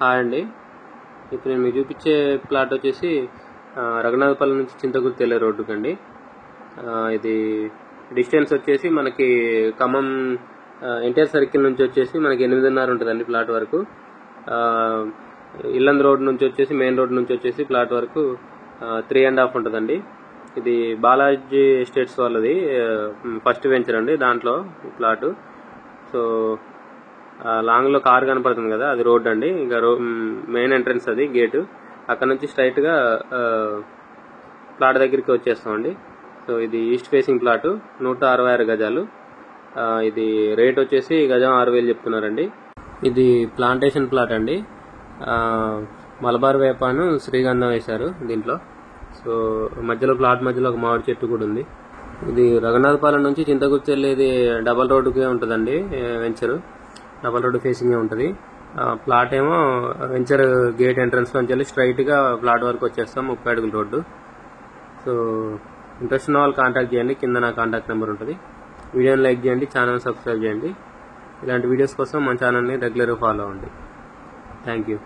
Hi అండి. ఇప్పుడు నేను మీకు చూపించే ప్లాట్ వచ్చేసి రఘునాథపల్లి నుంచి చింతకుర్తి వెళ్ళే రోడ్డుకండి. ఇది డిస్టెన్స్ వచ్చేసి మనకి ఖమ్మం ఎన్టీఆర్ సర్కిల్ నుంచి వచ్చేసి మనకి 8:30 ఉంటుందండి ప్లాట్ వరకు. ఇల్లందు రోడ్ నుంచి వచ్చేసి మెయిన్ రోడ్ నుంచి వచ్చేసి ప్లాట్ వరకు 3.5 ఉంటుందండి. ఇది బాలాజీ ఎస్టేట్స్ వాళ్ళది ఫస్ట్ వెంచర్ అండి. దాంట్లో ప్లాటు. సో లాంగ్లో కార్ కనపడుతుంది కదా, అది రోడ్ అండి. ఇంకా మెయిన్ ఎంట్రన్స్ అది గేటు. అక్కడ నుంచి స్ట్రైట్గా ప్లాట్ దగ్గరికి వచ్చేస్తామండి. సో ఇది ఈస్ట్ ఫేసింగ్ ప్లాటు, 166 గజాలు. ఇది రేట్ వచ్చేసి గజం 6,000 చెప్తున్నారండి. ఇది ప్లాంటేషన్ ప్లాట్ అండి. మలబార్ వేపాను శ్రీగంధం వేశారు దీంట్లో. సో మధ్యలో ప్లాట్ మధ్యలో ఒక మామిడి చెట్టు కూడా ఉంది. ఇది రఘునాథపాలెం నుంచి చింతకుర్తి వెళ్ళేది డబల్ రోడ్డుకే ఉంటుందండి. వెంచరు డబల్ రోడ్డు ఫేసింగ్ ఉంటుంది. ప్లాట్ ఏమో వెంచర్ గేట్ ఎంట్రన్స్ నుంచి వెళ్ళి స్ట్రైట్గా ప్లాట్ వరకు వచ్చేస్తాం, 30 అడుగుల రోడ్డు. సో ఇంట్రెస్ట్ ఉన్న వాళ్ళు కాంటాక్ట్ చేయండి. కింద నా కాంటాక్ట్ నెంబర్ ఉంటుంది. వీడియోని లైక్ చేయండి, ఛానల్ సబ్స్క్రైబ్ చేయండి. ఇలాంటి వీడియోస్ కోసం మన ఛానల్ని రెగ్యులర్గా ఫాలో అవ్వండి. Thank you.